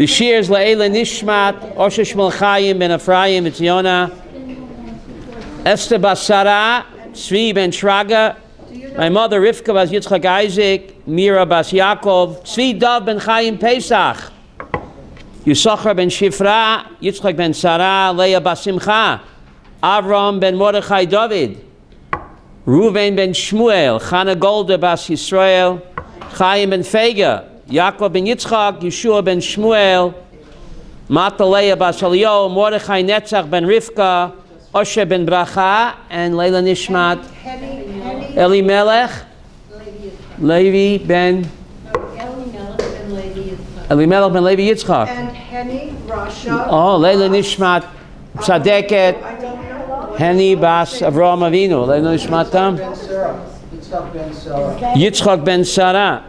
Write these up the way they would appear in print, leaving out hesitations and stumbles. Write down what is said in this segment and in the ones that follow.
The shears La'ela Nishmat, Osher Shmuel Chaim ben Ephraim Etziona, Esther Basara, Tzvi ben Shraga, my mother Rivka bas Yitzchak Isaac, Mira bas Yaakov, Tzvi Dov ben Chaim Pesach, Yisachar ben Shifra, Yitzchak ben Sarah, Leah bas Simcha, Avram ben Mordechai David, Reuven ben Shmuel, Chana Golda bas Yisrael, Chaim ben Fega, Yaakov ben Yitzchak, Yeshua ben Shmuel, Mata Leah bas Eliyahu, Mordechai Netzach ben Rivka, Osher ben Bracha, and Leila Nishmat, Elimelech, Levi ben Elimelech ben Levi Yitzchak. And Henny, Rasha. Oh, Leila Nishmat, Tzadeket, Henny bas Avraham Avinu, Leila Nishmatam. Yitzchak ben Sarah.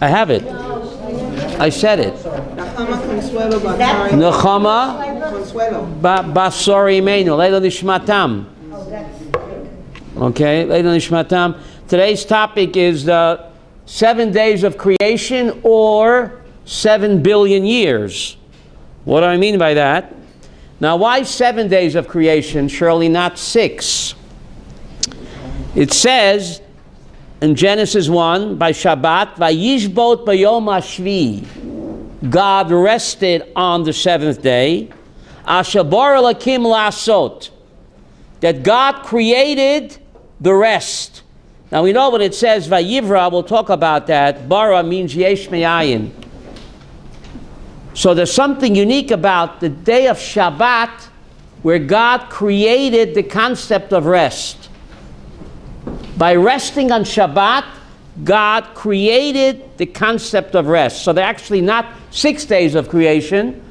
I have it. I said it. Nechama Basori Meinu, Leila Nishmatam. Okay, Leila Nishmatam. Today's topic is the 7 days of creation or 7 billion years. What do I mean by that? Now, why 7 days of creation? Surely not 6. It says in Genesis 1 by Shabbat, Vayishbot bayom hashvi. God rested on the 7th day. Asher bara lakim lasot. That God created the rest. Now we know when it says Vayivra, we'll talk about that. Bara means yesh me'ayin. So there's something unique about the day of Shabbat where God created the concept of rest. By resting on Shabbat, God created the concept of rest. So they're actually not 6 days of creation,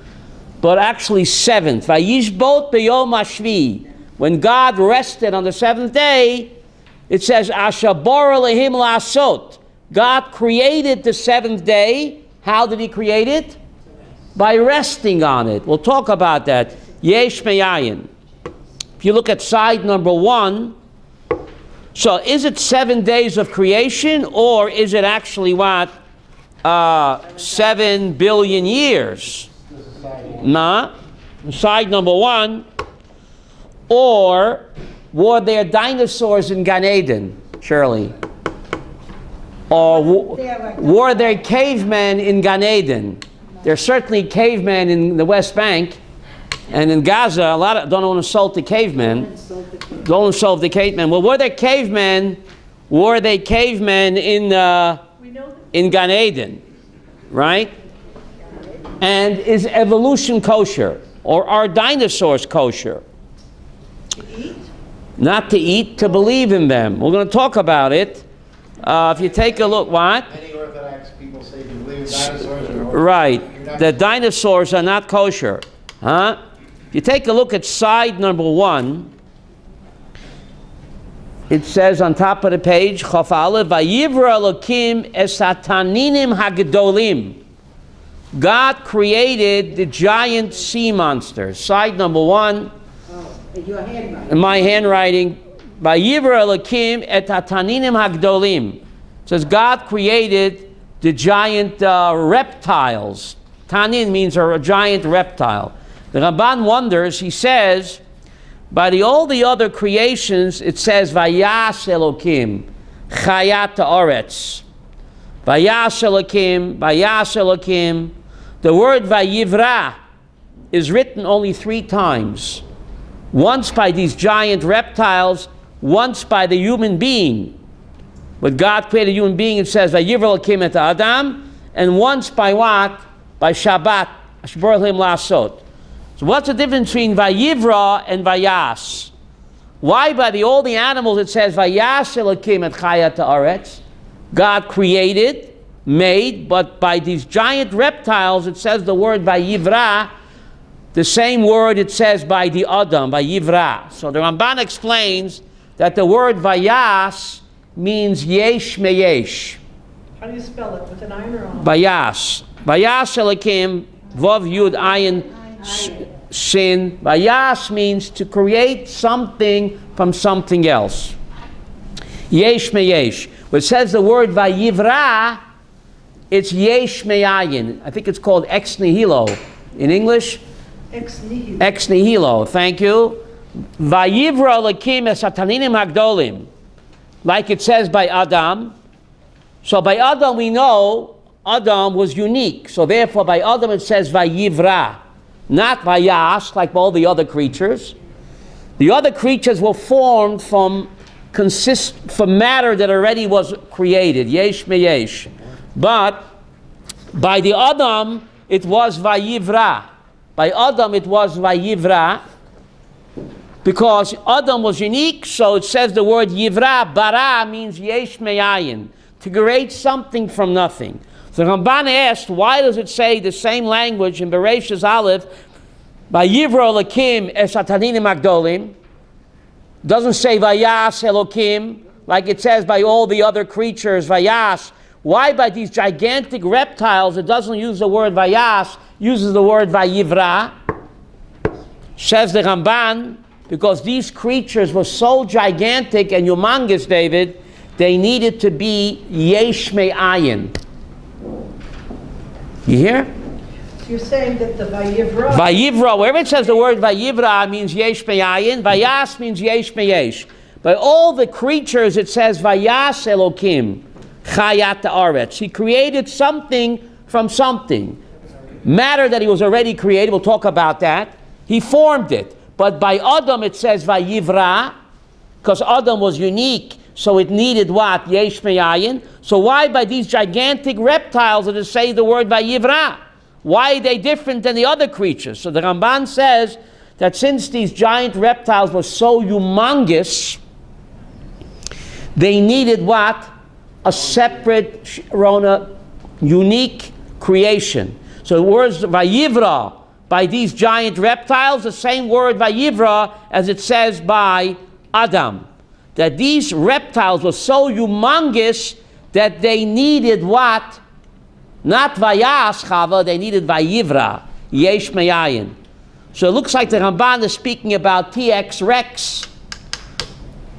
but actually 7. Vayishbot b'yom hashvi. When God rested on the 7th day, it says, Asher bara lehim lasot. God created the 7th day. How did he create it? By resting on it. We'll talk about that. Yesh me'ayin. If you look at side number 1, so is it 7 days of creation, or is it actually what? 7 billion years? Nah. Side number 1. Or were there dinosaurs in Gan Eden, Shirley? Or were there cavemen in Gan Eden? There's certainly cavemen in the West Bank, and in Gaza, a lot of, don't want to insult the cavemen. Don't insult the cavemen. Well, were there cavemen? Were they cavemen in Gan Eden, right? And is evolution kosher, or are dinosaurs kosher? To eat? Not to eat, to believe in them. We're going to talk about it. If you take a look, what? Many Orthodox people say you believe in dinosaurs. Right. The dinosaurs are not kosher. Huh? If you take a look at side number 1, it says on top of the page, Chof Aleph, Vayivra Elokim es hataninim hagedolim. God created the giant sea monsters. Side number 1. Your handwriting. In my handwriting, Vayivra Elokim et hataninim hagdolim. It says God created the giant reptiles. Tanin means a giant reptile. The Ramban wonders, he says, by all the other creations, it says Vayas Elokim, Chayat Haaretz. Vayas Elokim, Vayas Elokim. The word Vayivra is written only 3 times. Once by these giant reptiles, once by the human being. But God created a human being, it says, Vayivra Elokim et Adam, and once by what? By Shabbat, Asher bara lehim lasot. So what's the difference between Vayivra and Vayas? Why by all the animals it says Vayas Elokim et Chayat Haaretz? God created, made, but by these giant reptiles it says the word Vayivra, the same word it says by the Adam, Vayivra. So the Ramban explains that the word Vayas means Yesh Meyesh. How do you spell it? With an iron or on? Vayas. Vayas Elokim, Vav Yud Ayin Sin. Vayas means to create something from something else. Yesh Meyesh. When it says the word Vayivra, it's yesh me'ayin. I think it's called ex nihilo. In English? Ex nihilo. Ex nihilo, thank you. Vayivra Elokim es hataninim hagdolim. Like it says by Adam. So by Adam we know Adam was unique. So therefore by Adam it says Vayivra. Not Vayash like all the other creatures. The other creatures were formed from matter that already was created. Yesh meyesh. But by the Adam it was Vayivra. By Adam it was Vayivra. Because Adam was unique, so it says the word Yivra, bara means yesh me'ayin, to create something from nothing. So Ramban asked, why does it say the same language in Bereshis Aleph, Vayivra Elokim es hataninim hagdolim? Doesn't say Vayas Elokim, like it says by all the other creatures, Vayas. Why by these gigantic reptiles it doesn't use the word Vayas, uses the word Vayivra? Says the Ramban, because these creatures were so gigantic and humongous, David, they needed to be yesh me'ayin. You hear? You're saying that the Vayivra... Vayivra, wherever it says the word Vayivra means yesh me'ayin, Vayas means yesh me'yesh. By all the creatures it says Vayas Elokim, Chayat Haaretz. He created something from something. Matter that he was already created, we'll talk about that. He formed it. But by Adam it says Vayivra, because Adam was unique, so it needed what? Yesh me'ayin. So why by these gigantic reptiles did it say the word Vayivra? Why are they different than the other creatures? So the Ramban says that since these giant reptiles were so humongous, they needed what? A separate, Rona, unique creation. So the words Vayivra, by these giant reptiles, the same word Vayivra as it says by Adam. That these reptiles were so humongous that they needed what? Not Vayas Chava, they needed Vayivra, Yesh Me'ayin. So it looks like the Ramban is speaking about TX Rex.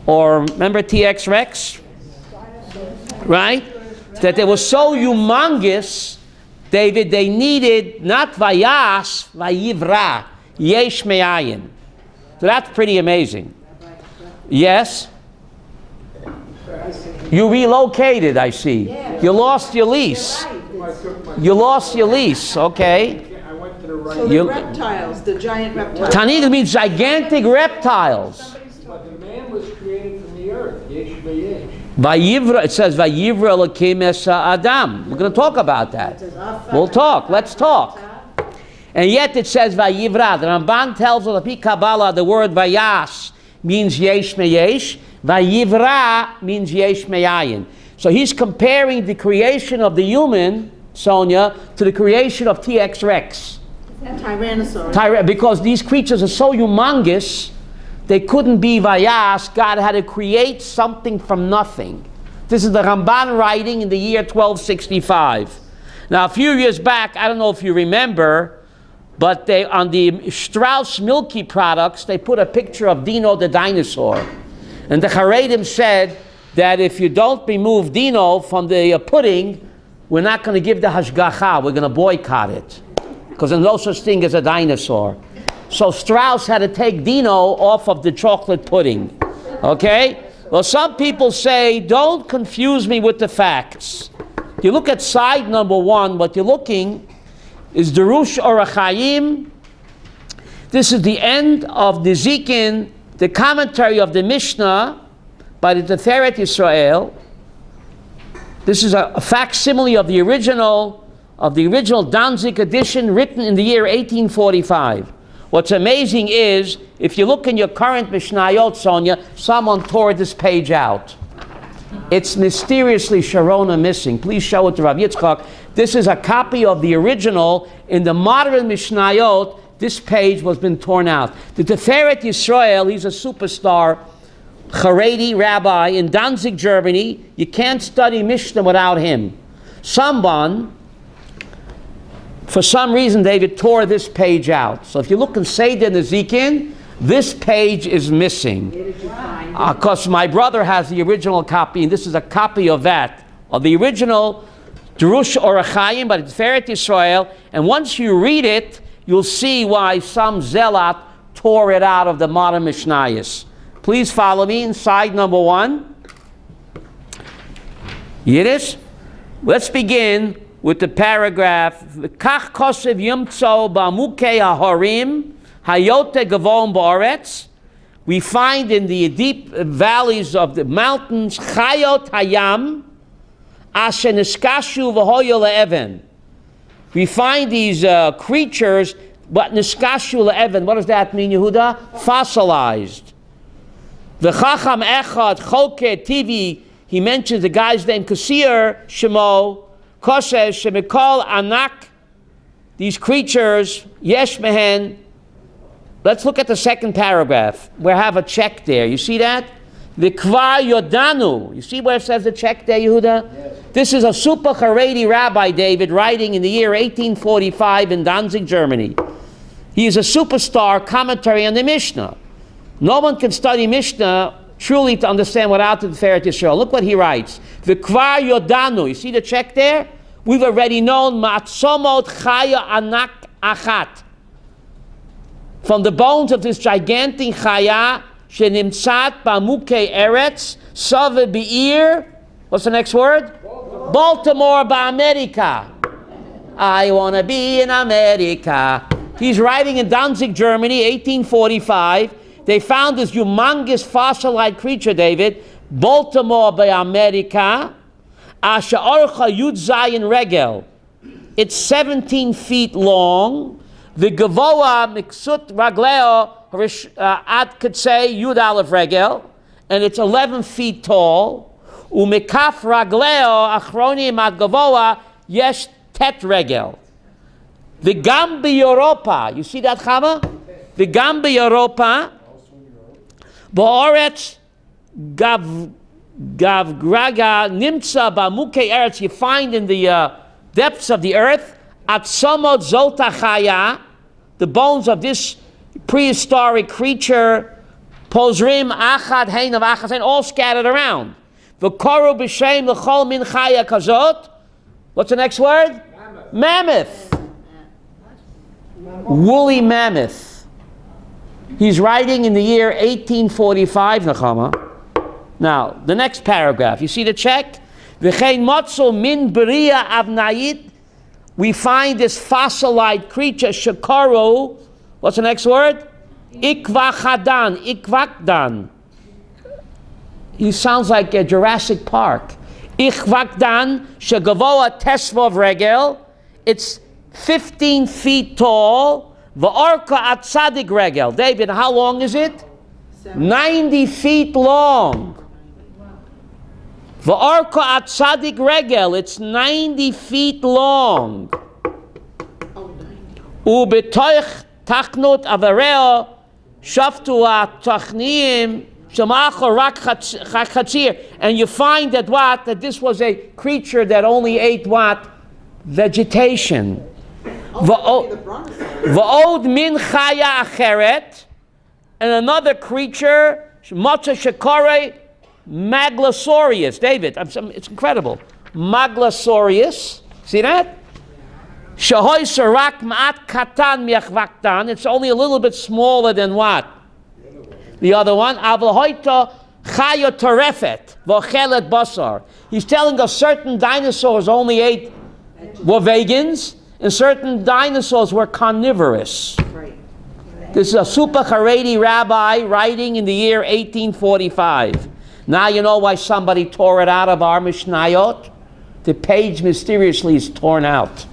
Or remember TX Rex? Right? That they were so humongous, David, they needed not Vayas, Vayivra, Yesh Me'ayin. So that's pretty amazing. Yes? You relocated, I see. You lost your lease. You lost your lease, okay. So the reptiles, the giant reptiles. Tanit means gigantic reptiles. But the man was created from the earth. Yesh v'yesh. Vayivra, it says Vayivra Elokim es Adam. We're going to talk about that. We'll talk. Let's talk. And yet it says Vayivra. The Ramban tells us the Kabbalah the word Vayas means Yesh Me'yesh. Vayivra means Yesh Me'ayin. So he's comparing the creation of the human, Sonia, to the creation of TX Rex. Tyrannosaurus. Because these creatures are so humongous, they couldn't be Vayas. God had to create something from nothing. This is the Ramban writing in the year 1265. Now, a few years back, I don't know if you remember, but they on the Strauss Milky products, they put a picture of Dino the dinosaur. And the Haredim said that if you don't remove Dino from the pudding, we're not going to give the Hashgacha, we're going to boycott it. Because there's no such thing as a dinosaur. So Strauss had to take Dino off of the chocolate pudding. Okay? Well, some people say, don't confuse me with the facts. If you look at side number 1, what you're looking is Derush Orachayim. This is the end of the Zikin, the commentary of the Mishnah by the Tiferet Yisrael. This is a facsimile of the original Danzig edition written in the year 1845. What's amazing is, if you look in your current Mishnayot, Sonia, someone tore this page out. It's mysteriously Sharona missing. Please show it to Rabbi Yitzchak. This is a copy of the original. In the modern Mishnayot, this page was been torn out. The Tiferet Yisrael, he's a superstar, Haredi rabbi in Danzig, Germany. You can't study Mishnah without him. Someone, for some reason, David tore this page out. So if you look in Seder Nezikin, this page is missing. Because my brother has the original copy, and this is a copy of that, of the original Jerush or Achayim, but it's Feret Israel. And once you read it, you'll see why some zealot tore it out of the modern Mishnayos. Please follow me in side number 1. Yiddish. Let's begin with the paragraph. Kach kosev yimtzo ba'mukei hahorim hayote gavon ba'aretz. We find in the deep valleys of the mountains chayot hayam asher niskashu v'hoyo le'even. We find these creatures, but niskashu le'even. What does that mean, Yehuda? Fossilized. V'chacham echad choket tivi. He mentions the guy's name, Kasir Shemo, Koshes, Shemikol, Anak, these creatures, Yesh Mehen. Let's look at the second paragraph. We have a check there. You see that? Vikvar Yodanu. You see where it says the check there, Yehuda? Yes. This is a super Haredi rabbi, David, writing in the year 1845 in Danzig, Germany. He is a superstar commentary on the Mishnah. No one can study Mishnah truly to understand without the Feret Yisrael. Look what he writes. V'kvar Yodanu. You see the check there? We've already known Matzomot Chaya Anak Achat. From the bones of this gigantic Chaya, Shenimtzat Ba'mukei Eretz, Save Be'ir. What's the next word? Baltimore Ba'America. I want to be in America. He's writing in Danzig, Germany, 1845. They found this humongous fossilized creature, David, Baltimore by America, Asha Orcha Yud Zayin Regel. It's 17 feet long. The Gavoa Miksut Ragleo Ad Katsei Yud Aleph Regel, and it's 11 feet tall. Umikaf Ragleo Achroni Ad Gavoa Yesh Tet Regel. The Gambi Europa. You see that, Chava? The Gambi Europa. Ba'aretz gavgraga nimtza ba'mukei eretz. You find in the depths of the earth at samot zolta chaya, the bones of this prehistoric creature, pozrim achad hein of achad hein, all scattered around. V'koru b'shem l'chol min chaya kazot. What's the next word? Mammoth. Woolly mammoth. He's writing in the year 1845, Nechama. Now, the next paragraph. You see the check? V'chein motzo min beria avnayit. We find this fossilized creature, shakaru. What's the next word? Ikvachadan. Ikvakdan. He sounds like a Jurassic Park. Ikvakdan shagavoa tesvov regel. It's 15 feet tall. V'orka at tzadik regel. David, how long is it? 90 feet long. V'orka at tzadik regel. It's 90 feet long. Ubetoich tachnut avareo shaftu tachniim shamacho rak chatzir. And you find that what? That this was a creature that only ate what? Vegetation. V'od min chaya acheret, and another creature, Motza Shekare Maglosaurus. David, it's incredible. Maglosaurus. See that? Shahoy Sarak Ma'at Katan Miachvaktan. It's only a little bit smaller than what? The other one. Avlahoita Chaya Terefet Vochelet Basar. He's telling us certain dinosaurs only ate, were vegans, and certain dinosaurs were carnivorous. Right. This is a super Haredi rabbi writing in the year 1845. Now you know why somebody tore it out of our Mishnayot? The page mysteriously is torn out.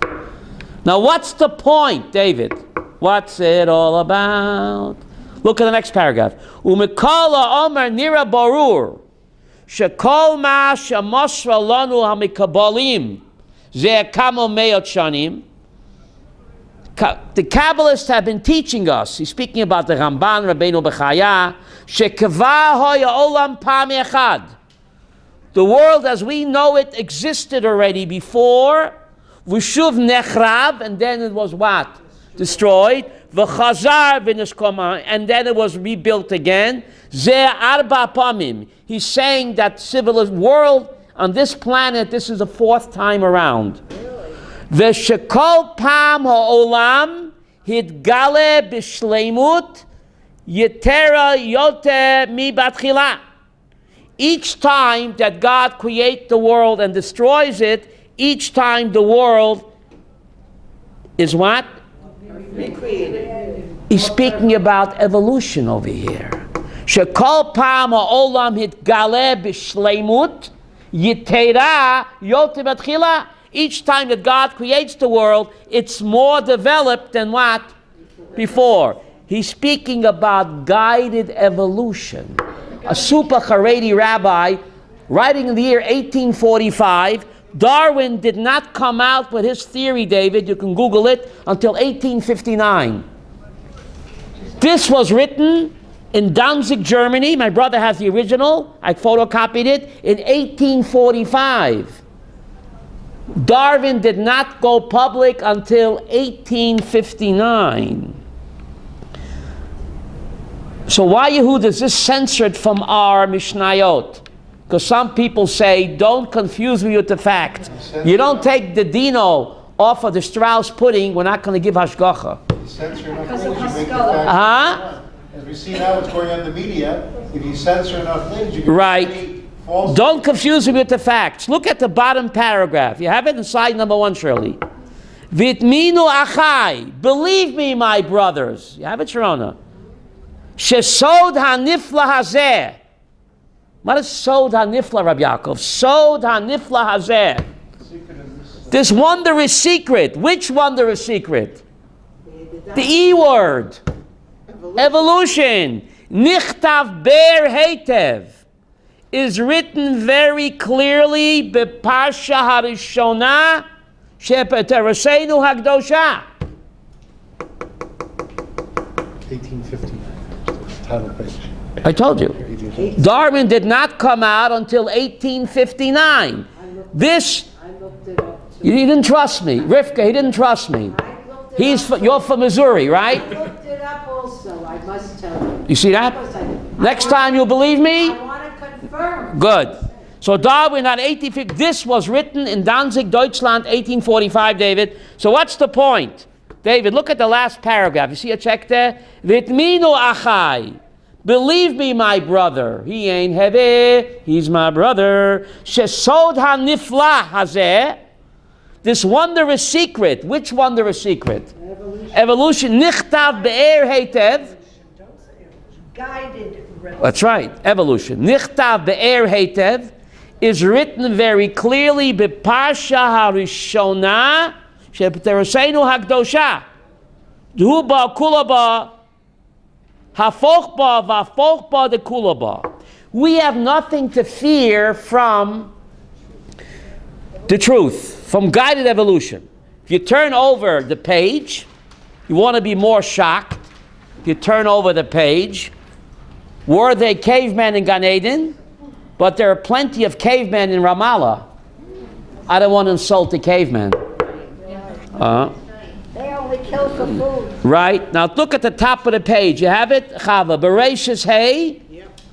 Now what's the point, David? What's it all about? Look at the next paragraph. Umikala Omer Nira Barur Shekol Ma Shamosra Lanu Hamikabalim Ze Kamo Meot Shanim. The Kabbalists have been teaching us, he's speaking about the Ramban, Rabbeinu Bechaya, Shekava Hoya Olam Pam Echad. The world as we know it existed already before, V'shuv Nechrav, and then it was what? Destroyed. V'chazar V'neskoma, and then it was rebuilt again. Ze Arba Pamim. He's saying that civilized world On this planet, this is the 4th time around. V'shekol pam ha'olam hitgale b'shleimut yetera yote mi batchila. Each time that God creates the world and destroys it, each time the world is what? Recreated. He's speaking about evolution over here. Shekol pam ha'olam hitgale b'shleimut yitera yote batchila. Each time that God creates the world, it's more developed than what? Before. He's speaking about guided evolution. A super Haredi rabbi, writing in the year 1845, Darwin did not come out with his theory, David, you can Google it, until 1859. This was written in Danzig, Germany. My brother has the original. I photocopied it in 1845. Darwin did not go public until 1859. So why, Yehuda, is this censored from our Mishnayot? Because some people say, don't confuse me with the fact. You don't take the dino off of the Strauss pudding, we're not going to give hashgacha. Because of Haskalah. As we see now what's going on in the media, if you censor enough things, you can Right. Don't confuse me with the facts. Look at the bottom paragraph. You have it in slide number 1, Shirley. Vitminu achai. Believe me, my brothers. You have it, Sharona. Shesod hanifla hazeh. What is sod hanifla, Rabbi Yaakov? Sod hanifla hazeh. This wondrous secret. Which wondrous secret? The E word. Evolution. Nichtav ber heitev. Is written very clearly beparsha harishona shepetereseinu hagdosha. 1859, title page. I told you. Darwin did not come out until 1859. This, you didn't trust me. Rivka, he didn't trust me. You're from Missouri, right? I looked it up also, I must tell you. You see that? Next time you'll believe me? I want to confirm. Good. So Darwin at 1850, this was written in Danzig, Deutschland, 1845, David. So what's the point? David, look at the last paragraph. You see a check there? Vitminu achai. Believe me, my brother. He ain't heavy. He's my brother. Shesod hanifla hazeh. This wondrous secret. Which wondrous secret? Evolution. Nichtav be'er heitev. Guided revolution. That's right, evolution. Nichtav be'er heitev is written very clearly beparsha harishona shepetereseinu hagdosha. Duba kulaba hafochba vafochba de kulaba. We have nothing to fear from the truth, from guided evolution. If you turn over the page, you want to be more shocked. If you turn over the page, were they cavemen in Gan Eden? But there are plenty of cavemen in Ramallah. I don't want to insult the cavemen. They only kill for food. Right. Now look at the top of the page. You have it? Chava. Bereshis Hey.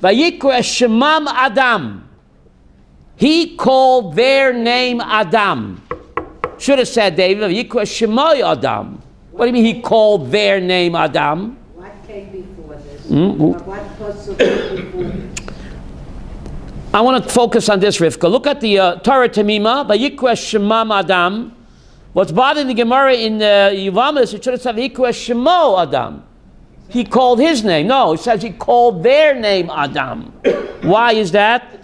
Vayikra Shemam Adam. He called their name Adam. Should have said, David, Vayikra Shemoy Adam. What do you mean he called their name Adam? What came before this? Mm-hmm. What was before this? I want to focus on this, Rivka. Look at the Torah Tamima, Vayikra Shemam Adam. What's bothering the Gemara in Yevamos, it should have said Vayikra Shemo Adam. He called his name. No, it says he called their name Adam. Why is that?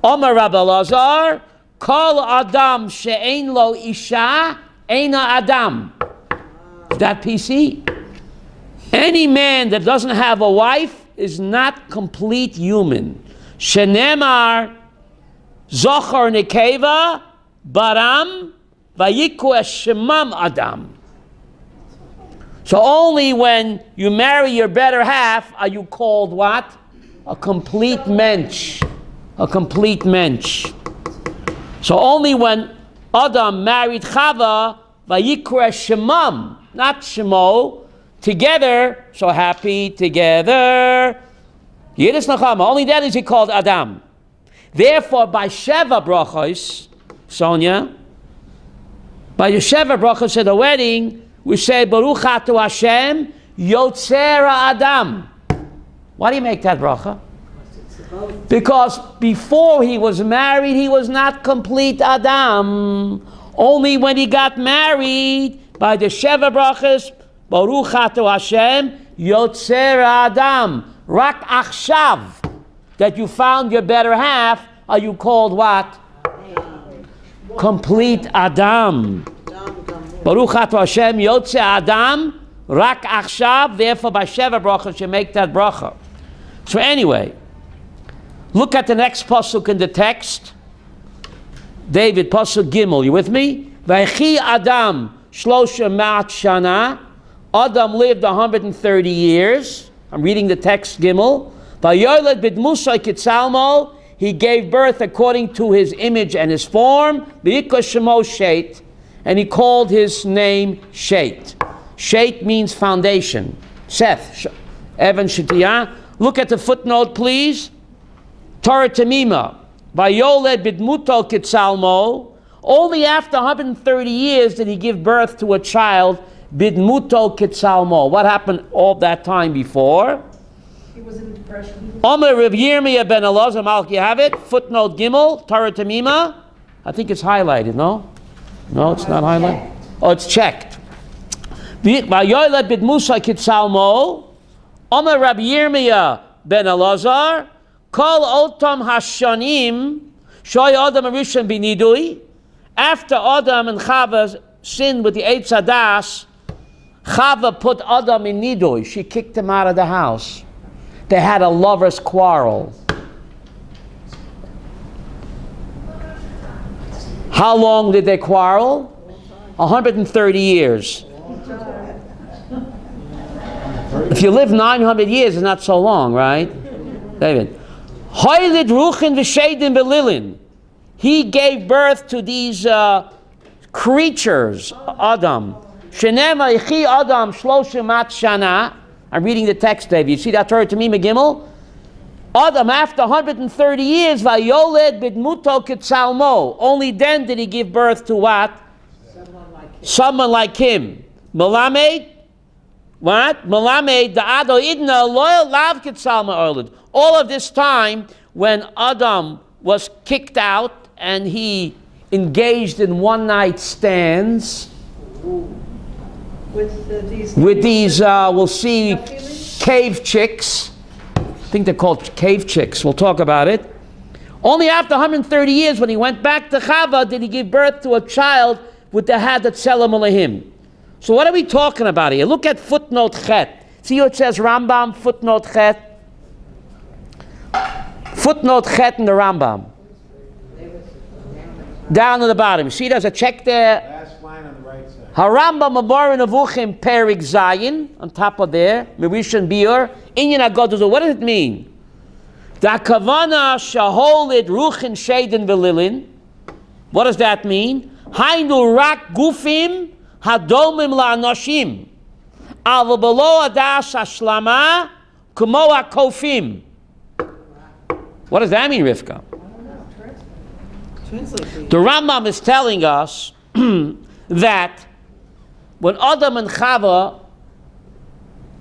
Omar Rabbi Lazar, Kol Adam she'ein lo isha, eina Adam. Is that PC? Any man that doesn't have a wife is not complete human. Shenemar Zochar Nekeva Baram Vayikra Shemam Adam. So only when you marry your better half are you called what? A complete mensch. A complete mensch. So only when Adam married Chava, Vayikra Shemam, not Shemo, together, so happy together. Yiddish Nachama, only then is he called Adam. Therefore, by Sheva brachos, Sonia, by the Sheva brachos at the wedding, we say, Baruch Atu Hashem, Yotzer Adam. Why do you make that bracha? Because before he was married, he was not complete Adam. Only when he got married, by the Sheva brachos, Baruch Atu Hashem, Yotzer Adam. Rak achshav, that you found your better half, are you called what? Complete Adam. Baruch Atu Hashem, Yotzer Adam, Rak achshav. Therefore, by Sheva brachos, you make that bracha. So anyway, look at the next pasuk in the text. David, pasuk Gimel, you with me? Vaychi Adam shlosha ma'at shana. Adam lived 130 years. I'm reading the text Gimel. Vayoled b'dmusay kitzalmo. He gave birth according to his image and his form. V'yikra shemo Shet. And he called his name Shet. Shet means foundation. Seth. Evan Shetiyah. Look at the footnote, please. Torah Tamima. Vayoled b'dmuto kitzalmo. Only after 130 years did he give birth to a child, bidmuto kitzalmo. What happened all that time before? He was in depression. Omer Rav Yirmiyah ben Elazar Malki, you have it? Footnote Gimel, Torah Tamima. I think it's highlighted, no? No, it's not highlighted? Oh, it's checked. Vayoled bidmusa kitzalmo. Omer Rabbi Yirmiyah ben Elazar. Kol otam hashanim. Shoy Adam Rishon binidui. After Adam and Chava sinned with the Eitz Hadas, Chava put Adam in nidui. She kicked him out of the house. They had a lover's quarrel. How long did they quarrel? 130 years. If you live 900 years, it's not so long, right? David. Hoylid ruchin v'sheidim v'lilin. He gave birth to these creatures, Adam. Shenema ichi Adam shloshim mat shana. I'm reading the text, David. You see that Torah Tamima Gimel? Adam, after 130 years, vayoled bidmuto kitzalmo. Only then did he give birth to what? Someone like him. Melamed. What? Melamed da'ado idna loyal lav kitzalmo oiled. All of this time, when Adam was kicked out and he engaged in one-night stands with these we'll see, cave chicks. I think they're called cave chicks. We'll talk about it. Only after 130 years, when he went back to Chava, did he give birth to a child with the had that Tselem Elohim. So what are we talking about here? Look at footnote Chet. See how it says Rambam, footnote Chet? Footnote Chet in the Rambam. Down at the bottom. See, there's a check there. Last line on the right side. Harambam Amor Avuchim Perik Zayin, on top of there. Merishon Biur. Inyan Agodu. What does it mean? Da Kavana Shaholid Ruchin Shadin Velilin. What does that mean? Hainu Rak Gufim Hadomim La Anoshim. Avabalo Adas Ashlama Kumo Kofim. What does that mean, Rivka? The Rambam is telling us that when Adam and Chava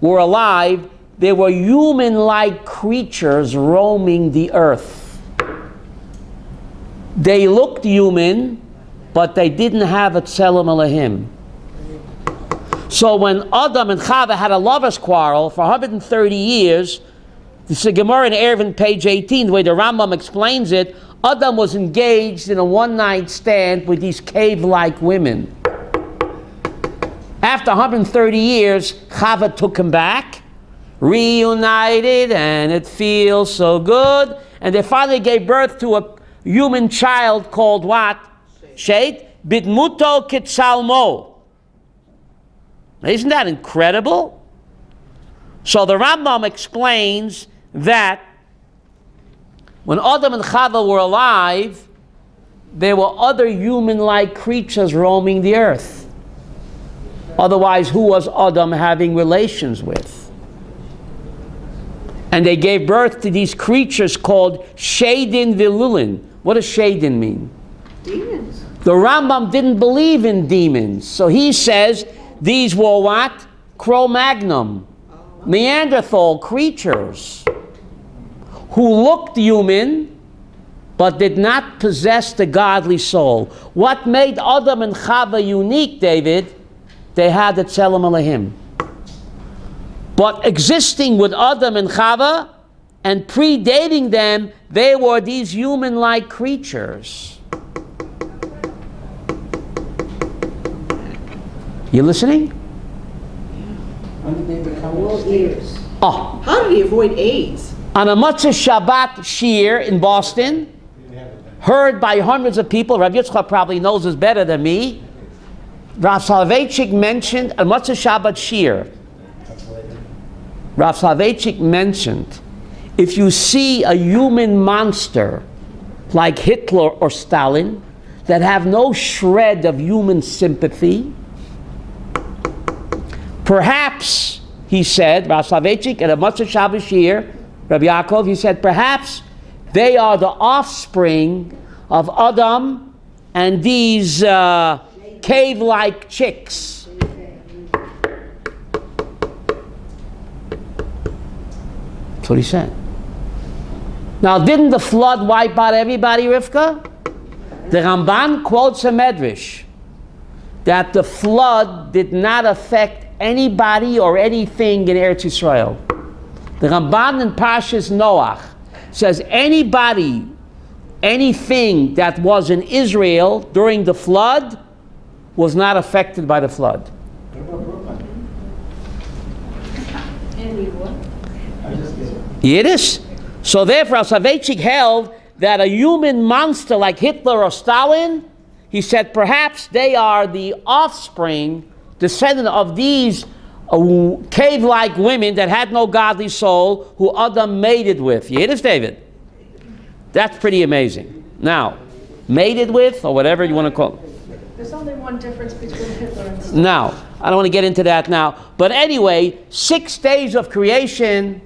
were alive, they were human-like creatures roaming the earth. They looked human, but they didn't have a Tselem Elohim. So when Adam and Chava had a lover's quarrel for 130 years, this is a Gemara in Eruvin, page 18, the way the Rambam explains it, Adam was engaged in a one-night stand with these cave-like women. After 130 years, Chava took him back, reunited, and it feels so good. And they finally gave birth to a human child called what? Shet. Bidmuto kitzalmo. Isn't that incredible? So the Rambam explains that when Adam and Chava were alive, there were other human-like creatures roaming the earth. Otherwise, who was Adam having relations with? And they gave birth to these creatures called Shadin Vilulin. What does Shadin mean? Demons. The Rambam didn't believe in demons. So he says these were what? Cro-Magnon, Neanderthal creatures who looked human but did not possess the godly soul. What made Adam and Chava unique, David? They had the Tzelem Elohim. But existing with Adam and Chava and predating them, they were these human-like creatures. You listening? When did they become All ears. Oh, How did he avoid AIDS? on a Motzei Shabbat Shir in Boston, heard by hundreds of people, Rav Yitzchak probably knows this better than me, Rav Soloveitchik mentioned a Motzei Shabbat Shir. Rav Soloveitchik mentioned, if you see a human monster like Hitler or Stalin that have no shred of human sympathy, perhaps, he said, Rav Soloveitchik at a Motzei Shabbat Shir, Rabbi Yaakov, he said, perhaps they are the offspring of Adam and these cave-like chicks. That's what he said. Now, didn't the flood wipe out everybody, Rivka? The Ramban quotes a medrash that the flood did not affect anybody or anything in Eretz Yisrael. The Ramban in Parshas Noach says anybody, anything that was in Israel during the flood was not affected by the flood. What about Brooklyn? And I just did it. Yiddish. So therefore, Soloveitchik held that a human monster like Hitler or Stalin, he said perhaps they are the offspring, descendant of these cave-like women that had no godly soul who Adam mated with. You hear this, David? That's pretty amazing. Now, mated with, or whatever you want to call it. There's only one difference between Hitler and Stalin. Now, I don't want to get into that now. But anyway, 6 days of creation,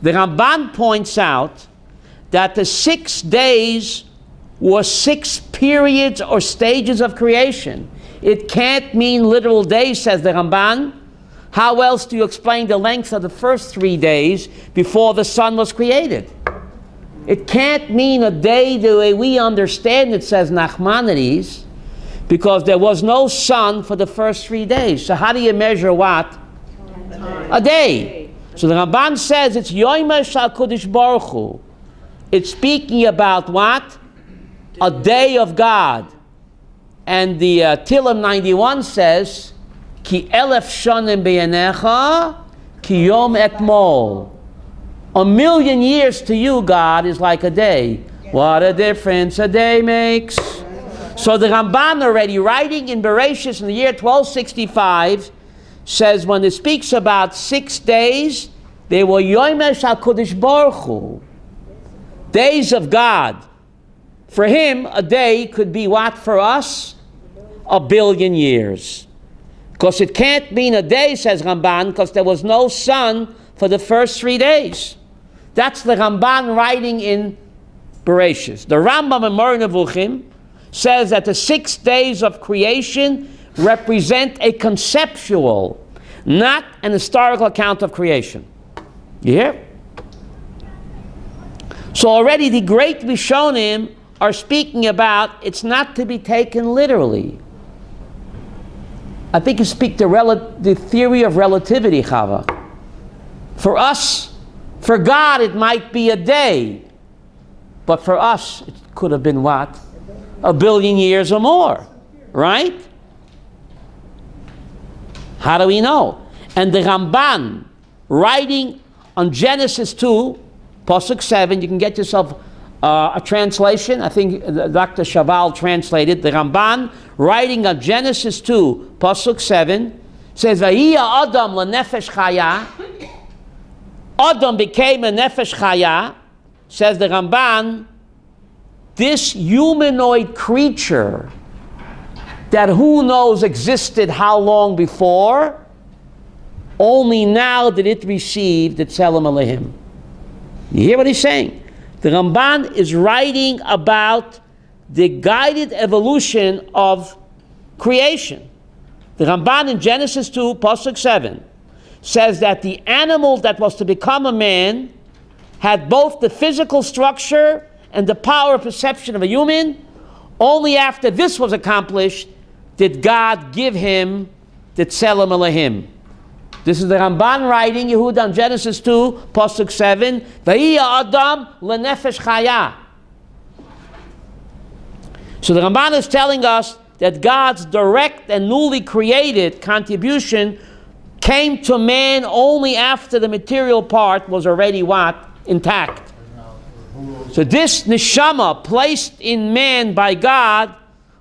the Ramban points out that the 6 days were 6 periods or stages of creation. It can't mean literal days, says the Ramban. How else do you explain the length of the first 3 days before the sun was created? It can't mean a day the way we understand it, says Nachmanides, because there was no sun for the first 3 days. So how do you measure what? A day. So the Ramban says it's Yoimah Shal Kodesh Baruch Hu. It's speaking about what? A day of God. And the Tillim 91 says, Ki elef shanim be'yanecha, ki yom etmol. 1,000,000 years to you, God, is like a day. What a difference a day makes. So the Ramban already writing in Bereshis in the year 1265 says when it speaks about 6 days, they were Yoimeh Shal Kodesh Baruch Hu, days of God. For him, a day could be what for us? 1,000,000,000 years. Because it can't mean a day, says Ramban, because there was no sun for the first 3 days. That's the Ramban writing in Bereshis. The Rambam in Moreh Nevuchim says that the 6 days of creation represent a conceptual, not an historical account of creation. You hear? So already the great Rishonim are speaking about it's not to be taken literally. I think you speak the theory of relativity, Chava. For us, for God, it might be a day. But for us, it could have been what? 1,000,000,000 years or more. Right? How do we know? And the Ramban, writing on Genesis 2, Pasuk 7, you can get yourself a translation. I think Dr. Shaval translated. The Ramban, writing on Genesis 2, Pasuk 7, says, Vayia Adam lenefesh chaya. Adam became a nefesh chaya, says the Ramban, this humanoid creature that who knows existed how long before, only now did it receive the Tzelem Elohim. You hear what he's saying? The Ramban is writing about the guided evolution of creation. The Ramban in Genesis 2, Pasuk 7, says that the animal that was to become a man had both the physical structure and the power of perception of a human. Only after this was accomplished did God give him the Tselem Elohim. This is the Ramban writing, Yehuda, on Genesis 2, Pasuk 7, V'hiya Adam lenefesh chaya. So the Ramban is telling us that God's direct and newly created contribution came to man only after the material part was already what? Intact. So this neshama placed in man by God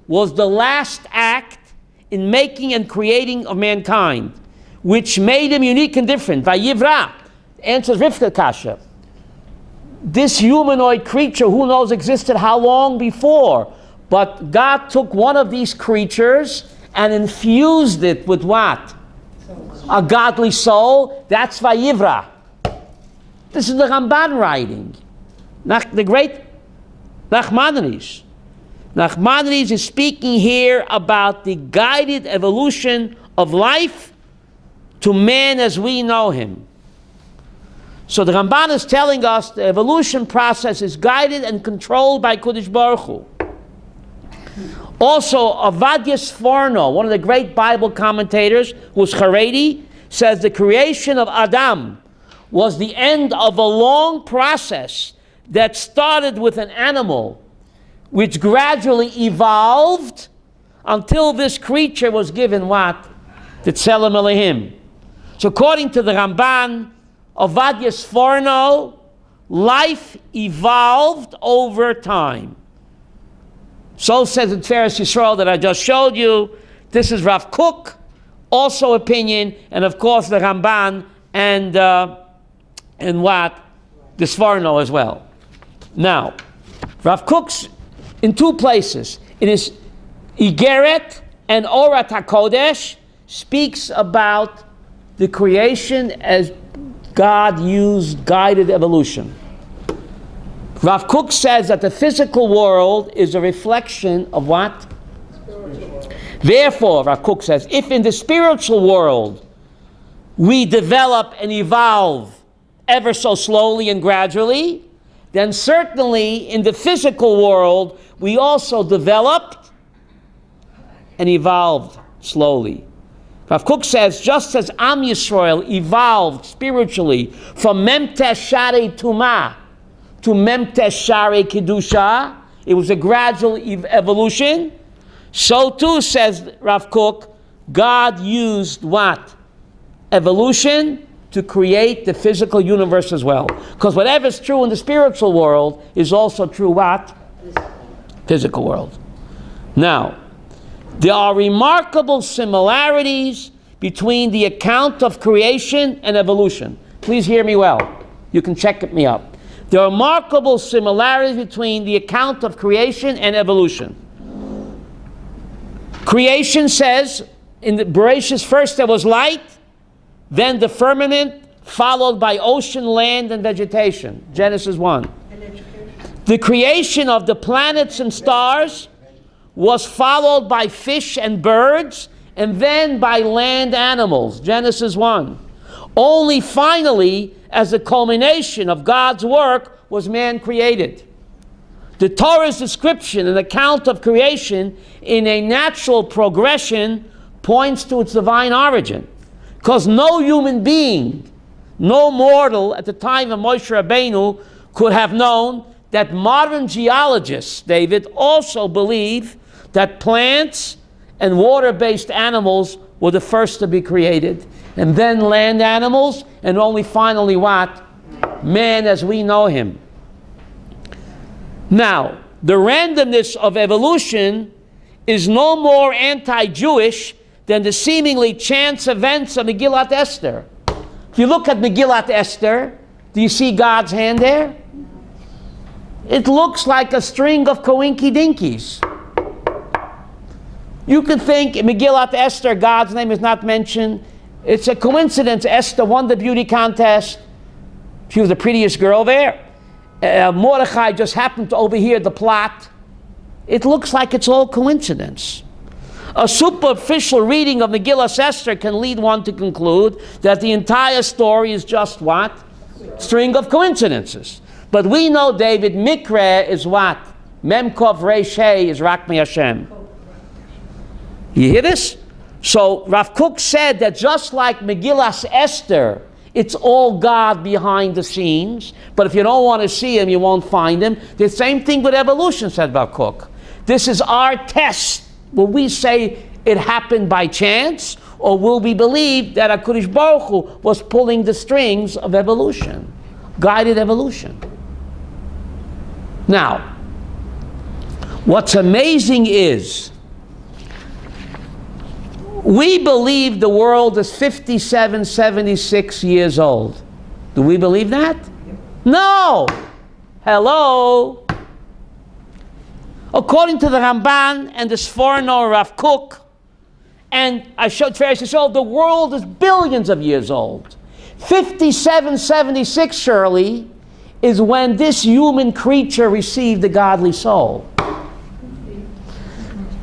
was the last act in making and creating of mankind, which made him unique and different. Vayivra answers Rivka Kasha. This humanoid creature, who knows, existed how long before? But God took one of these creatures and infused it with what? A godly soul. That's Vayivra. This is the Ramban writing. The great Nachmanides. Nachmanides is speaking here about the guided evolution of life to man as we know him. So the Ramban is telling us the evolution process is guided and controlled by Kodesh Baruch Hu. Also, Avadia Sforno, one of the great Bible commentators, who's Haredi, says the creation of Adam was the end of a long process that started with an animal, which gradually evolved until this creature was given what? The Tselem Elohim. So according to the Ramban, Avadia Sforno, life evolved over time. So says the Tiferes Yisrael that I just showed you. This is Rav Kook, also opinion, and of course the Ramban and what? The Sforno as well. Now, Rav Kook's in two places. In his Igeret and Orat HaKodesh speaks about the creation as God used guided evolution. Rav Kook says that the physical world is a reflection of what? Therefore, Rav Kook says, if in the spiritual world we develop and evolve ever so slowly and gradually, then certainly in the physical world we also developed and evolved slowly. Rav Kook says, just as Am Yisrael evolved spiritually from Memtesh Shari Tumah to Memtesh Shari Kedusha, it was a gradual evolution. So too, says Rav Kook, God used what? Evolution to create the physical universe as well. Because whatever's true in the spiritual world is also true what? Physical world. Now, there are remarkable similarities between the account of creation and evolution. Please hear me well. You can check me up. There are remarkable similarities between the account of creation and evolution. Creation says, in the Bereshit, first there was light, then the firmament, followed by ocean, land, and vegetation. Genesis 1. The creation of the planets and stars was followed by fish and birds, and then by land animals. Genesis 1. Only finally, as a culmination of God's work, was man created. The Torah's description and account of creation in a natural progression points to its divine origin. Because no human being, no mortal at the time of Moshe Rabbeinu could have known that modern geologists, David, also believe that plants and water-based animals were the first to be created, and then land animals, and only finally what? Man as we know him. Now, the randomness of evolution is no more anti-Jewish than the seemingly chance events of Megillat Esther. If you look at Megillat Esther, do you see God's hand there? It looks like a string of coinky-dinkies. You could think in Megillat Esther, God's name is not mentioned. It's a coincidence. Esther won the beauty contest. She was the prettiest girl there. Mordechai just happened to overhear the plot. It looks like it's all coincidence. A superficial reading of Megillah Esther can lead one to conclude that the entire story is just what? String of coincidences. But we know, David, Mikra is what? Memkov Reish Hey is Rakmi Hashem. You hear this? So Rav Kook said that just like Megillah Esther, it's all God behind the scenes, but if you don't want to see him, you won't find him. The same thing with evolution, said Rav Kook. This is our test. Will we say it happened by chance, or will we believe that HaKadosh Baruch Hu was pulling the strings of evolution, guided evolution? Now, what's amazing is we believe the world is 57, 76 years old. Do we believe that? No! Hello! According to the Ramban and the Sforno Rav Kook, and I showed Pharisee, the world is billions of years old. 57, 76, surely, is when this human creature received the godly soul.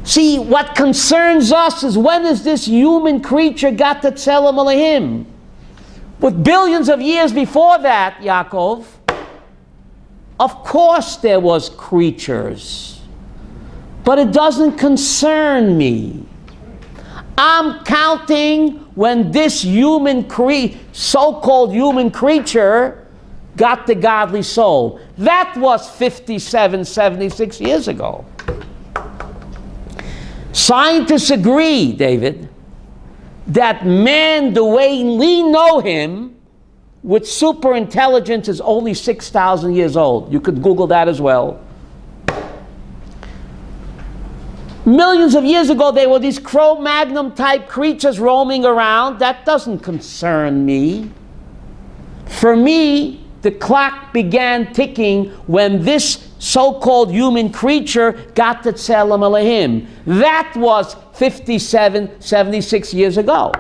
See, what concerns us is when is this human creature got to Tzelem Elohim? With billions of years before that, Yaakov, of course there was creatures. But it doesn't concern me. I'm counting when this so-called human creature got the godly soul. That was 57, 76 years ago. Scientists agree, David, that man, the way we know him, with super intelligence, is only 6,000 years old. You could Google that as well. Millions of years ago, there were these Cro-Magnon type creatures roaming around. That doesn't concern me. For me, the clock began ticking when this so-called human creature got to Tzelem Elohim. That was 57, 76 years ago.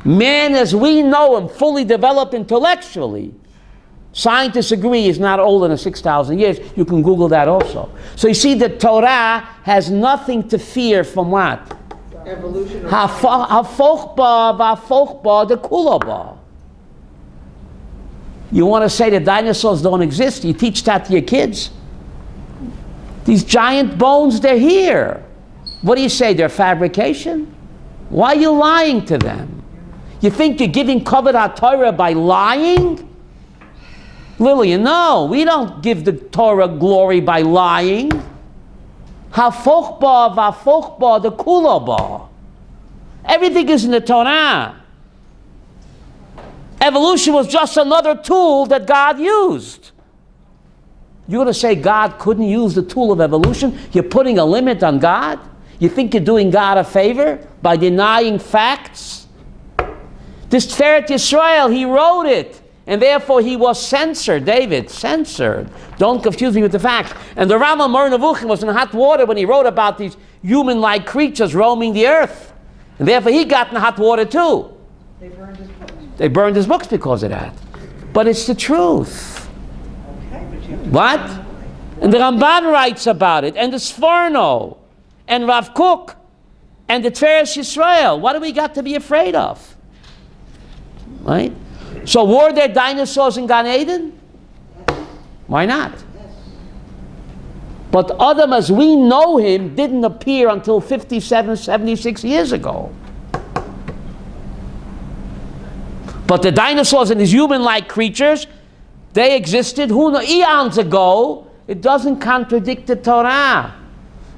Man, as we know him, fully developed intellectually, scientists agree is not older than 6,000 years. You can Google that also. So you see, the Torah has nothing to fear from what? Evolution. Ha-fochba, the kulaba. You want to say that dinosaurs don't exist? You teach that to your kids. These giant bones, they're here. What do you say? They're fabrication? Why are you lying to them? You think you're giving Kavod HaTorah by lying? Lillian, no, we don't give the Torah glory by lying. Ha-fochba, va-fochba, the kulaba. Everything is in the Torah. Evolution was just another tool that God used. You're going to say God couldn't use the tool of evolution? You're putting a limit on God? You think you're doing God a favor by denying facts? This Tiferet Yisrael, he wrote it, and therefore he was censored. David, censored. Don't confuse me with the facts. And the Rambam Moreh Nevuchim was in hot water when he wrote about these human-like creatures roaming the earth. And therefore he got in hot water too. They burned his books. They burned his books because of that. But it's the truth. Okay, but you have to What? And the Ramban writes about it, and the Sforno, and Rav Kook, and the Tiferet Yisrael. What do we got to be afraid of? Right? So were there dinosaurs in Gan Eden? Why not? But Adam, as we know him, didn't appear until 57, 76 years ago. But the dinosaurs and these human-like creatures, they existed eons ago. It doesn't contradict the Torah.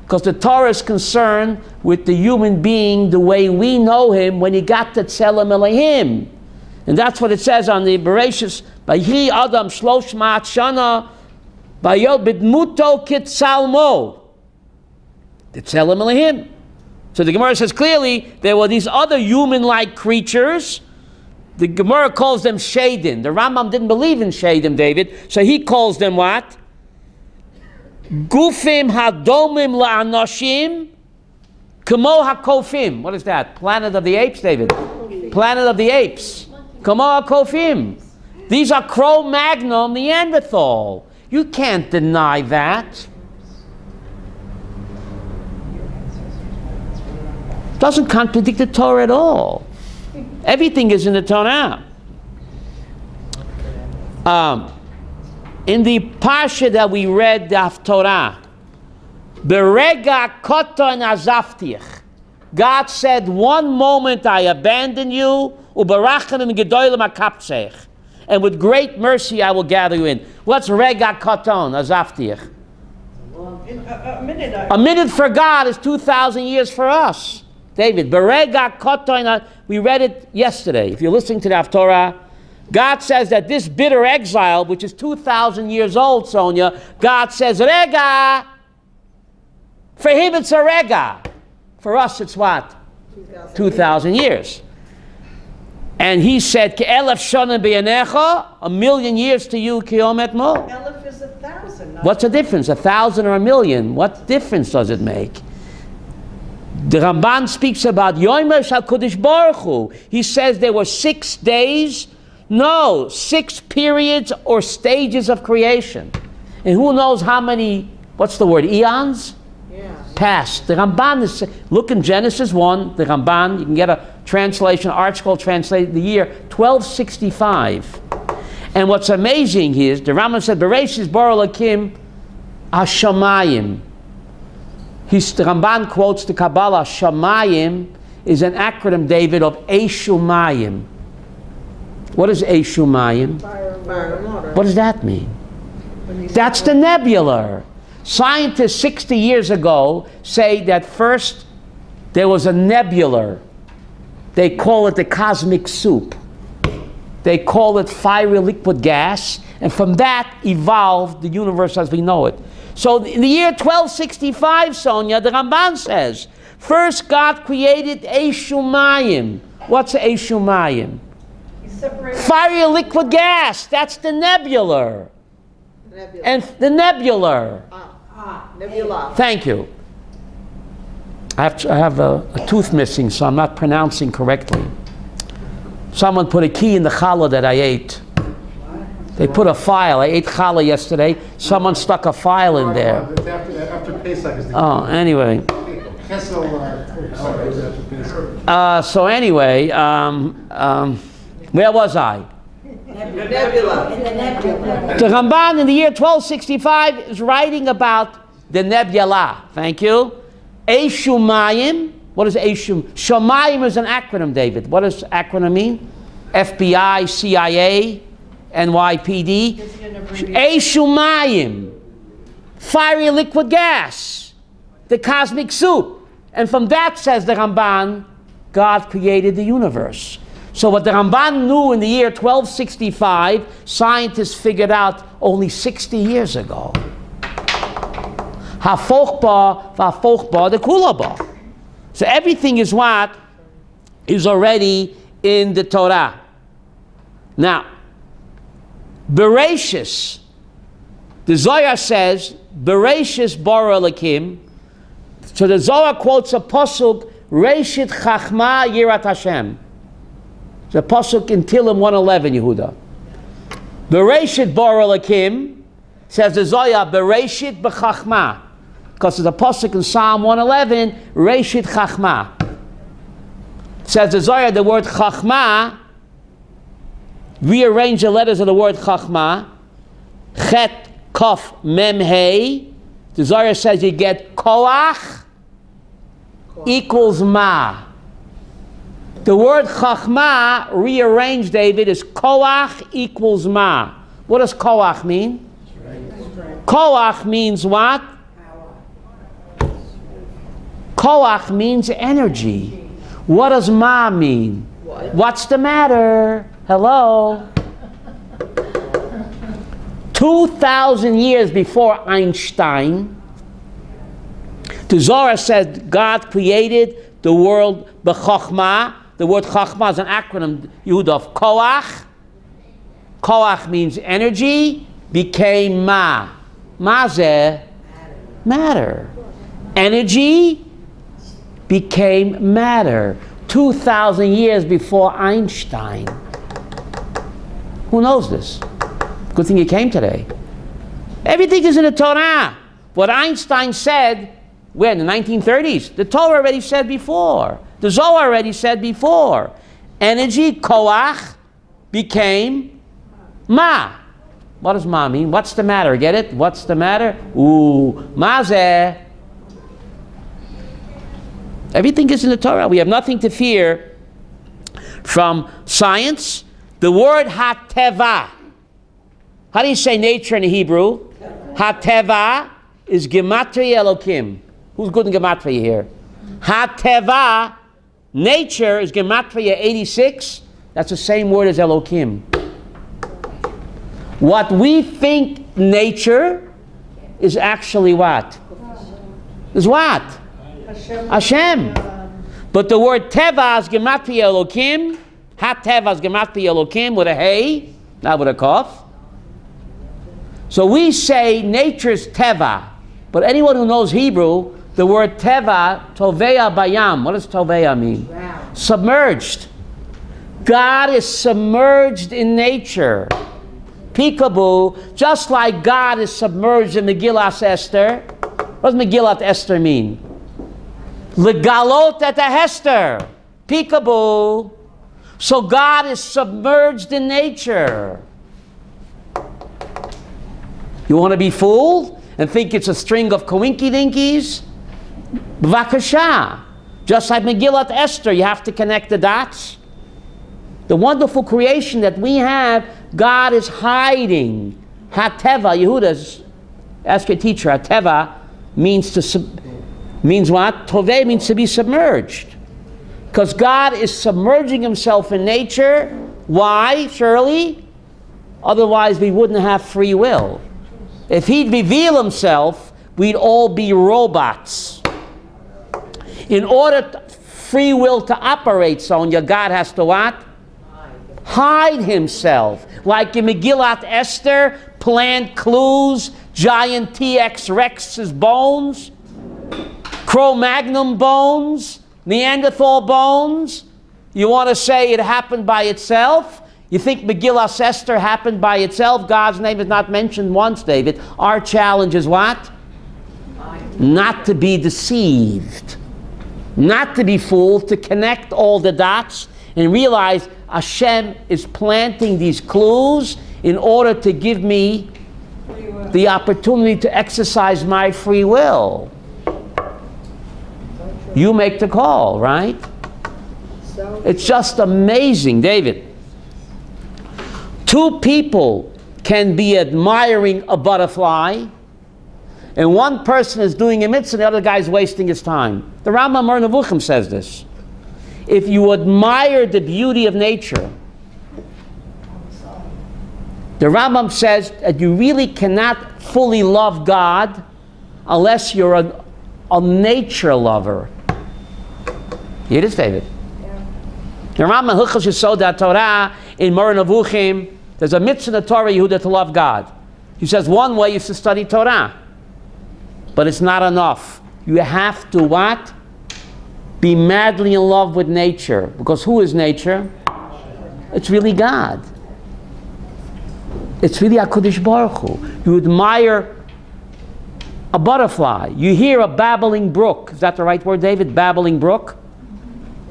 Because the Torah is concerned with the human being the way we know him when he got to Tzelem Elohim. And that's what it says on the Bereshis, Vayhi Adam shlosh ma'at shana, vayol bidmuto kitzalmo. The Tzelem Elohim. So the Gemara says clearly there were these other human-like creatures. The Gemara calls them Shadim. The Rambam didn't believe in Shadim, David, so he calls them what? Gufim hadomim la'anoshim kamo hakofim. What is that? Planet of the Apes, David? Planet of the Apes. Kamo hakofim. These are Cro-Magnon Neanderthal. You can't deny that. Doesn't contradict the Torah at all. Everything is in the Torah. In the parsha that we read, the Haftorah, Berega koton azavtich, God said, one moment I abandon you, ubarachim gedolim akaptzech, and with great mercy I will gather you in. What's rega koton azavtich? A minute for God is 2,000 years for us. David, berega koton, we read it yesterday. If you're listening to the Haftorah, God says that this bitter exile, which is 2,000 years old, Sonia, God says, rega. For him it's a rega. For us it's what? 2,000 years. And he said, Ke'elef shonim b'yanecha, 1,000,000 years to you, kiyom etmol. Elef is 1,000. What's the difference? 1,000 or 1,000,000? What difference does it make? The Ramban speaks about Yomer Shal Kodesh Baruch Hu. He says there were 6 days. No, 6 periods or stages of creation. And who knows how many, what's the word, eons? Yeah. Past. The Ramban is, look in Genesis 1, the Ramban, you can get a translation, Art Scroll translated the year 1265. And what's amazing is, the Ramban said, Bereshis bara Elokim Hashamayim. The Ramban quotes the Kabbalah, Shamayim is an acronym, David, of Eshumayim. What is Eshumayim? Fire and water. What does that mean? That's the nebula. Scientists 60 years ago say that first there was a nebula. They call it the cosmic soup. They call it fiery liquid gas, and from that evolved the universe as we know it. So in the year 1265, Sonia, the Ramban says, first God created Eshumayim. What's Eshumayim? Fiery liquid gas. That's the nebula. Nebula. And the nebula. Nebula. Thank you. I have a tooth missing, so I'm not pronouncing correctly. Someone put a key in the challah that I ate. They put a file. I ate challah yesterday. Someone stuck a file in there. After Pesach is the Anyway. So anyway, where was I? Nebula. In the nebula. The Ramban in the year 1265 is writing about the nebula. Thank you. Eshumayim. What is Eshum? Shamayim is an acronym, David. What does acronym mean? FBI, CIA, NYPD. Eshumayim. Fiery liquid gas. The cosmic soup. And from that, says the Ramban, God created the universe. So what the Ramban knew in the year 1265, scientists figured out only 60 years ago. Hafochba, vafochba, the kulaba. So everything is what is already in the Torah. Now, Bereshis, the Zohar says, Bereshis bara Elokim. So the Zohar quotes a pasuk, Reshit Chachma Yirat Hashem. The pasuk in Tehillim 111, Yehuda. Bereshit bara Elokim, says the Zohar, Bereshit b'chachma. Because there's a pasuk in Psalm 111, Reshit Chachma. Says the Zohar, the word Chachma, rearrange the letters of the word Chachma, Chet, Kof, Mem, Hey. The Zohar says you get Koach equals Ma. The word Chachma, rearranged, David, is Koach equals Ma. What does Koach mean? Koach means what? Koach means energy. What does Ma mean? What's the matter? Hello? 2,000 years before Einstein, the Zohar said God created the world b'chokhmah. The word chokhmah is an acronym, Yud, of koach. Koach means energy, became ma. Mazeh, matter. Energy became matter. 2,000 years before Einstein. Who knows this? Good thing you came today. Everything is in the Torah. What Einstein said, when? In the 1930s. The Torah already said before. The Zohar already said before. Energy, koach, became ma. What does ma mean? What's the matter? Get it? What's the matter? Ooh, mazeh. Everything is in the Torah. We have nothing to fear from science. The word hateva. How do you say nature in Hebrew? Hateva is gematria Elokim. Who's good in gematria here? Hateva, nature is gematria 86. That's the same word as Elokim. What we think nature is actually what? Is what? Hashem. But the word teva is gematria Elokim. Hateva is gematria Elokim with a hey, not with a kaf. So we say nature's teva, but anyone who knows Hebrew, the word teva, toveya bayam. What does toveya mean? Wow. Submerged. God is submerged in nature. Peekaboo, just like God is submerged in Megillat Esther. What does Megillat Esther mean? Legalot et Hester. Peekaboo. So God is submerged in nature. You want to be fooled and think it's a string of coinky-dinkies? B'vakasha. Just like Megillat Esther, you have to connect the dots. The wonderful creation that we have, God is hiding. Hateva, Yehudas, ask your teacher, Hateva means means what? Toveh means to be submerged. Because God is submerging himself in nature. Why, Shirley? Otherwise we wouldn't have free will. If he'd reveal himself, we'd all be robots. In order free will to operate, Sonia, God has to what? Hide himself. Like in Megillat Esther, plant clues, giant T-X Rex's bones, Cro-Magnon bones, Neanderthal bones. You want to say it happened by itself? You think Megillat Esther happened by itself? God's name is not mentioned once, David. Our challenge is what? Not to be deceived. Not to be fooled, to connect all the dots and realize Hashem is planting these clues in order to give me the opportunity to exercise my free will. You make the call, right? It's just amazing, David. Two people can be admiring a butterfly, and one person is doing a mitzvah and the other guy is wasting his time. The Rambam Moreh Nevuchim says this. If you admire the beauty of nature, the Rambam says that you really cannot fully love God unless you're a nature lover. Here it is, David. Yeah. The Rambam Hilchos Yesod Torah in Moreh Nevuchim, there's a mitzvah in the Torah, Yehuda, to love God. He says one way is to study Torah, but it's not enough. You have to what? Be madly in love with nature. Because who is nature? It's really God. It's really HaKadosh Baruch Hu. You admire a butterfly. You hear a babbling brook. Is that the right word, David? Babbling brook?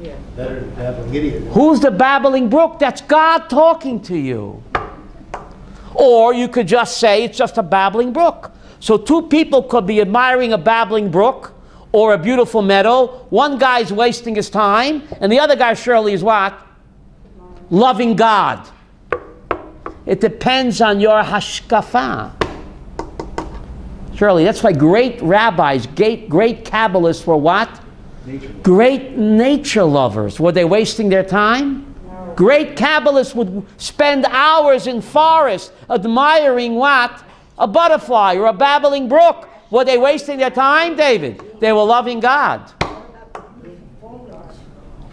Yeah. Better than babbling idiot. Who's the babbling brook? That's God talking to you. Or you could just say it's just a babbling brook. So two people could be admiring a babbling brook or a beautiful meadow. One guy's wasting his time, and the other guy surely is what? Loving God. It depends on your hashkafa. Surely, that's why great rabbis, great Kabbalists were what? Nature. Great nature lovers. Were they wasting their time? No. Great Kabbalists would spend hours in forest admiring what? A butterfly or a babbling brook. Were they wasting their time, David? They were loving God.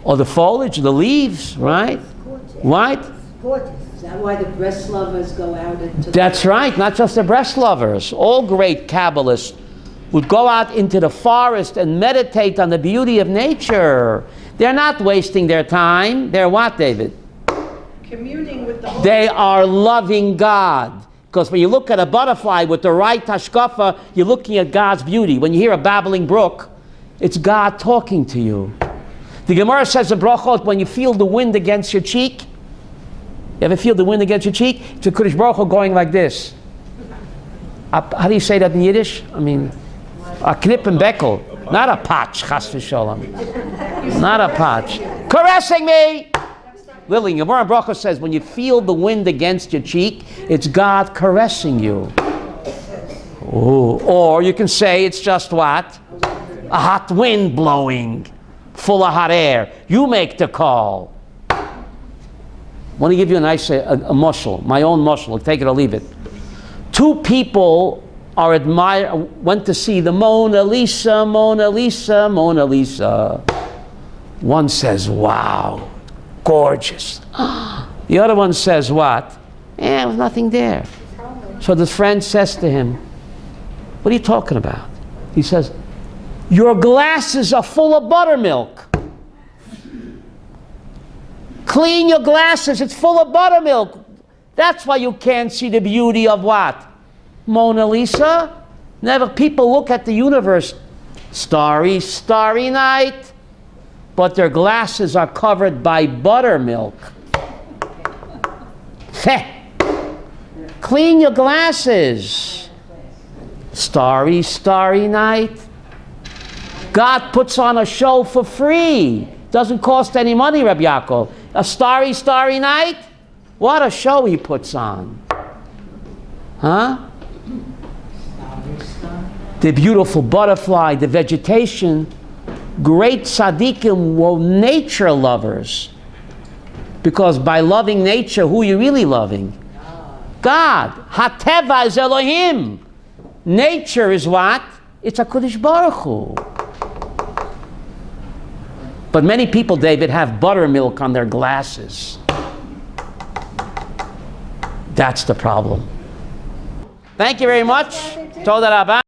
Or the foliage, the leaves, right? What? Is that why the breast lovers go out into That's right, not just the breast lovers. All great Kabbalists would go out into the forest and meditate on the beauty of nature. They're not wasting their time. They're what, David? Communing with the Holy They are loving God. Because when you look at a butterfly with the right hashkafa, you're looking at God's beauty. When you hear a babbling brook, it's God talking to you. The Gemara says in Brachot, when you feel the wind against your cheek, you ever feel the wind against your cheek? It's a Kodesh Baruch Hu going like this. How do you say that in Yiddish? I mean, a knip and beckel. Not a patch, chas v'sholem. Not a patch. Caressing me! Lily, Gemara Baruch Hu says, when you feel the wind against your cheek, it's God caressing you. Ooh. Or you can say it's just what? A hot wind blowing, full of hot air. You make the call. I want to give you a nice a mushal, my own mushal. Take it or leave it. Two people went to see the Mona Lisa, Mona Lisa, Mona Lisa. One says, wow, gorgeous. The other one says what? There was nothing there. So the friend says to him, what are you talking about? He says, your glasses are full of buttermilk. Clean your glasses, it's full of buttermilk. That's why you can't see the beauty of what? Mona Lisa. Never people look at the universe, starry, starry night, but their glasses are covered by buttermilk. Clean your glasses. Starry, starry night. God puts on a show for free. Doesn't cost any money, Rabbi Yaakov. A starry, starry night? What a show he puts on. Huh? The beautiful butterfly, the vegetation. Great tzaddikim were nature lovers. Because by loving nature, who are you really loving? God. Hateva is Elohim. Nature is what? It's a Kodesh Baruch Hu. But many people, David, have buttermilk on their glasses. That's the problem. Thank you very much. Toda Rabbi.